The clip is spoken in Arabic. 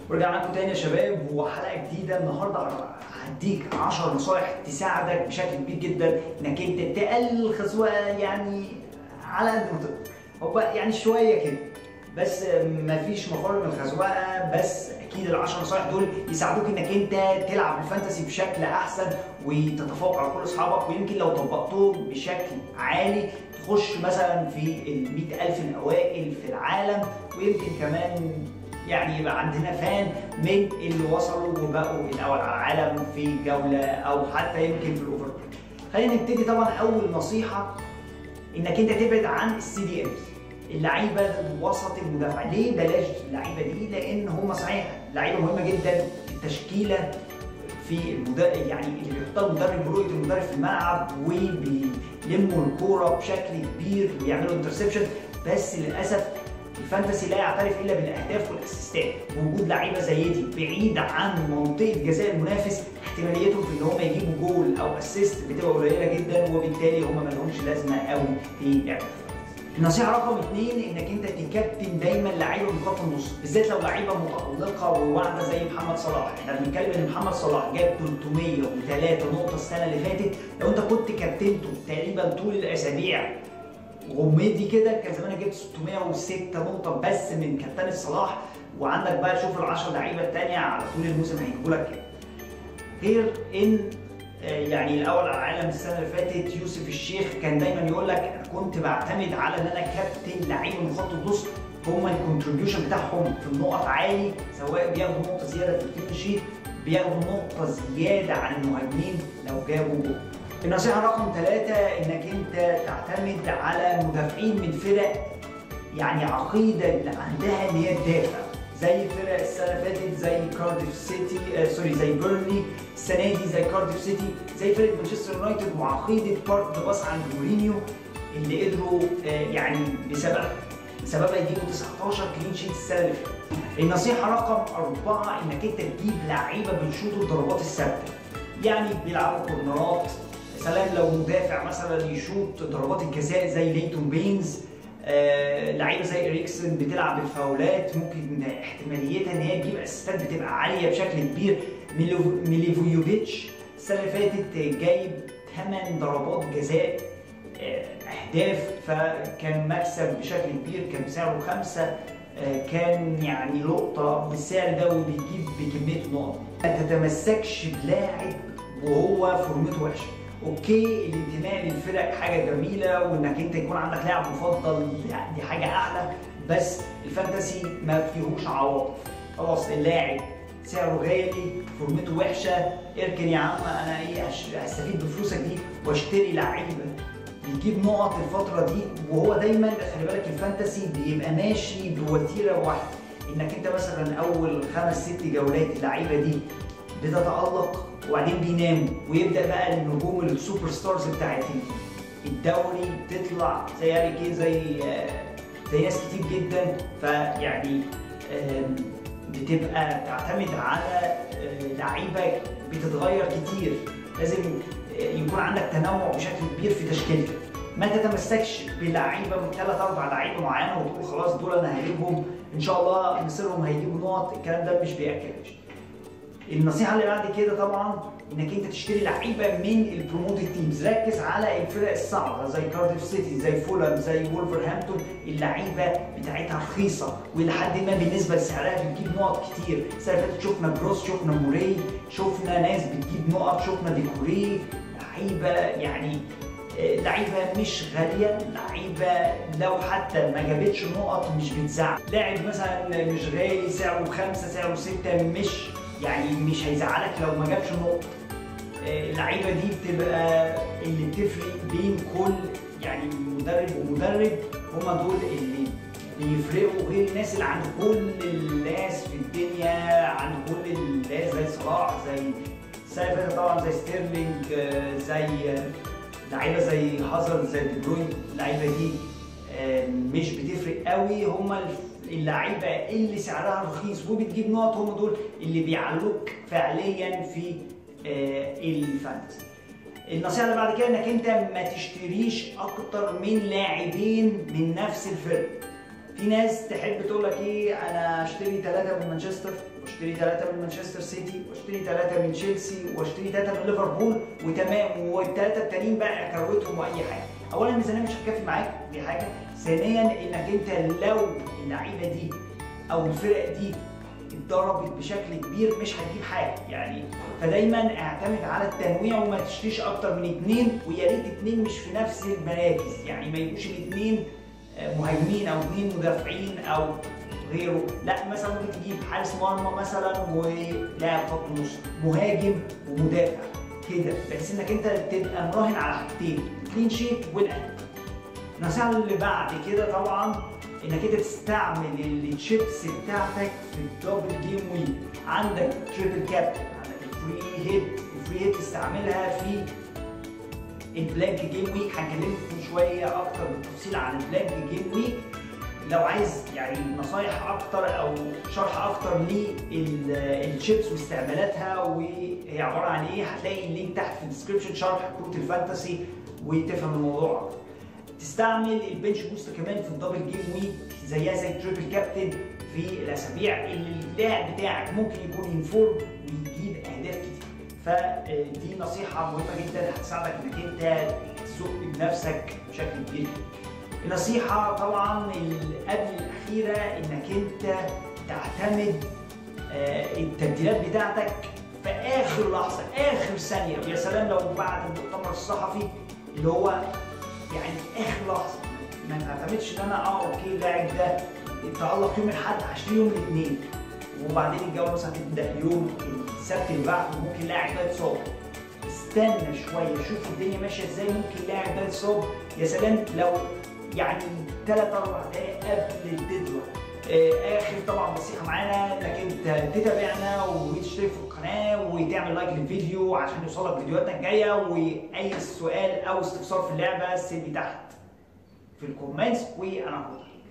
ورجعنا لكم تاني يا شباب وحلقه جديده. النهارده هديك 10 نصايح تساعدك بشكل كبير جدا انك انت تقلل الخزوقه، يعني على قد ما تقدر. هو يعني شويه كده بس، مفيش مفر من الخزوقه، بس اكيد ال10 نصايح دول يساعدوك انك انت تلعب الفانتسي بشكل احسن وتتفوق على كل اصحابك، ويمكن لو طبقتهم بشكل عالي تخش مثلا في ال100,000 الاوائل في العالم، ويمكن كمان يعني يبقى عندنا فان من اللي وصلوا وبقوا الاول على العالم في جوله او حتى يمكن في الاوفر. خلينا نبتدي. طبعا اول نصيحه انك انت تبعد عن السي دي امز، اللعيبه الوسط المدافع. ليه بلاش اللعيبه دي؟ لان هم صحيح لعيبه مهمه جدا في التشكيله، في يعني اللي بيحطها المدرب برؤيه المدرب في الملعب وبيلموا الكوره بشكل كبير ويعملوا انترسبشن، بس للاسف الفانتسي لا يعترف الا بالاهداف والاسيستات. وجود لعيبه زي دي بعيد عن منطقه جزاء المنافس، احتماليتهم في ان هم يجيبوا جول او اسيست بتبقى قليله جدا، وبالتالي هم ما لهمش لازمه قوي في لعبه. النصيحه رقم 2 انك انت تكابتن دايما لعيبه من خط النص، بالذات لو لعيبه متالقه وواعده زي محمد صلاح. احنا بنتكلم ان محمد صلاح جاب 303 نقطه السنه اللي فاتت. لو انت كنت كابتنته تقريبا طول الاسابيع ومدي كده، كان زمانك جبت 606 نقطه بس من كابتن صلاح. وعندك بقى شوف ال10 لعيبه الثانيه على طول الموسم هيجيبوا لك كده. غير ان يعني الاول على العالم السنه اللي فاتت يوسف الشيخ كان دايما يقول لك انا كنت بعتمد على ان انا كابتن لعيبه من خط النص، هم الكونتريبيوشن بتاعهم في النقط عالي، سواء بياخدوا نقطه زياده في الكلين شيت، بياخدوا نقطه زياده عن المهاجمين لو جابوا جول. النصيحه رقم 3 انك انت تعتمد على مدافعين من فرق يعني عقيده اللي عندها ان هي تدافع، زي فرق السنه اللي فاتت زي كارديف سيتي، زي بيرنلي السنه دي، زي كارديف سيتي، زي فرقه مانشستر يونايتد وعقيده بارك دي باص عند مورينيو اللي قدروا يعني بسببها يجيبوا 19 كلين شيت السنه اللي فاتت. النصيحه رقم 4 انك انت تجيب لعيبه بتشوط الضربات الثابته، يعني بيلعبوا كورنرات. سلام لو مدافع مثلا يشوط ضربات الجزاء زي ليتون بينز، لعيبه زي اريكسن بتلعب الفاولات، ممكن احتماليتها ان هي تجيب اسيستات بتبقى عاليه بشكل كبير. ميليفويوفيتش السنه اللي فاتت جايب 8 ضربات جزاء اهداف، فكان مكسب بشكل كبير، كان سعره 5، كان يعني لقطه بالسعر ده وبيجيب بكميه نقط. ما تتمسكش بلاعب وهو فورمته وحشه. اوكي الانتماء للفرق حاجه جميله، وانك انت يكون عندك لاعب مفضل دي حاجه اعلى، بس الفانتسي ما فيهوش عواطف. خلاص اللاعب سعره غالي، فورمته وحشه، اركن يا عم، انا ايه هستفيد بفلوسك دي واشتري لعيبه بيجيب نقط الفتره دي. وهو دايما خلي بالك الفانتسي بيبقى ماشي بوتيره واحده، انك انت مثلا اول 5-6 جولات اللعيبه دي بتتالق وبعدين بيناموا، ويبدا بقى النجوم السوبر ستارز بتاعت الدوري تطلع زي هاري كين، زي ناس كتير جدا. فيعني بتبقى تعتمد على لعيبه بتتغير كتير، لازم يكون عندك تنوع بشكل كبير في تشكيلتك. ما تتمسكش بلعيبه من 3-4 لعيبه معينه وتقول خلاص دول انا هجيبهم ان شاء الله مصيرهم هيجيبوا نقط. الكلام ده مش بياكلش. النصيحه اللي بعد كده طبعا انك انت تشتري لعيبه من البروموتد تيمز. ركز على الفرق الصعبه زي كارديف سيتي، زي فولهام، زي وولفرهامبتون. اللعيبه بتاعتها رخيصه والى ما بالنسبه لسعرها بتجيب نقط كتير. السنه اللي فاتت شفنا بروس، شفنا موري، شفنا ناس بتجيب نقط، شفنا ديكوري. لعيبه يعني لعيبه مش غاليه، لعيبه لو حتى ما جابتش نقط مش بتزعل. لاعب مثلا مش غالي سعره 5، سعره 6، مش هيزعلك لو ما جابش نقطه. اللعيبه دي بتبقى اللي بتفرق بين كل يعني مدرب ومدرب، هما دول اللي بيفرقوا غير الناس اللي عند كل الناس في الدنيا، عند كل الناس زي صلاح، زي السنه اللي فاتت طبعا زي ستيرلينج، زي لعيبه زي هازارد، زي دي بروين. اللعيبه دي مش بتفرق قوي، هما اللعيبه اللي سعرها رخيص وبتجيب نقط، هم دول اللي بيعلوك فعليا في الفانتسي. النصيحه اللي بعد كده انك انت ما تشتريش اكتر من لاعبين من نفس الفرقه. في ناس تحب تقول لك ايه، انا اشتري 3 من مانشستر واشتري 3 من مانشستر سيتي واشتري 3 من تشيلسي واشتري 3 من ليفربول وتمام، والثلاثه التانيين بقى كروتهم واي حاجه. اولا الميزانيه مش هتكفي معاك، دي حاجه. ثانيا انك انت لو اللعيبه دي او الفرق دي اتضربت بشكل كبير مش هتجيب حاجه يعني. فدايما اعتمد على التنويع وما تشتريش اكتر من 2، ويا ريت 2 مش في نفس المراكز، يعني ما يبقوش الاثنين مهاجمين او 2 مدافعين او غيره. لا، مثلا ممكن تجيب حارس مرمى مثلا ولاعب خط نص، مهاجم ومدافع كده، بحيث انك انت تبقى مراهن على حاجتين، كلين شيت والأهداف. النصيحه اللي بعد كده طبعا انك انت تستعمل الشيبس بتاعتك في الدبل جيم ويك. عندك تريبل كابتن، عندك الفري هيت. الفري هيت تستعملها في البلانك جيم ويك. هنكلمكم شويه اكتر بالتفصيل عن البلانك جيم ويك لو عايز يعني نصايح اكتر او شرح اكتر للشيبس واستعمالاتها وهي عباره عن ايه. هتلاقي اللينك تحت في الديسكربشن، شرح كروت الفانتسي وتفهم الموضوع اكتر. تستعمل البنش بوست كمان في الدبل جيم ويك زيها زي التريبل كابتن في الاسابيع اللي اللاعب بتاعك ممكن يكون انفورم ويجيب اهداف كتير. فدي نصيحه مهمه جدا هتساعدك انك انت تزق بنفسك بشكل كبير. النصيحه طبعا قبل الاخيره انك انت تعتمد التبديلات بتاعتك في اخر لحظه، اخر ثانيه. ويا سلام لو بعد المؤتمر الصحفي اللي هو يعني في اخر لحظه، ما تعتمدش ان انا اوكي اللاعب ده اتالق يوم الاحد هشتري يوم الاثنين، وبعدين الجوله مثلا هتبدا يوم السبت اللي بعده ممكن اللاعب ده يتصاب. استنى شويه، شوف الدنيا ماشيه ازاي، ممكن اللاعب ده يتصاب. يا سلام لو يعني 3 4 دقائق قبل الديدلاين. اخر طبعا نصيحه معانا انك انت تتابعنا وتشترك في القناه وتعمل لايك للفيديو عشان يوصلك فيديوهاتنا الجايه. واي سؤال او استفسار في اللعبه سيبي تحت في الكومنتس وانا هقول.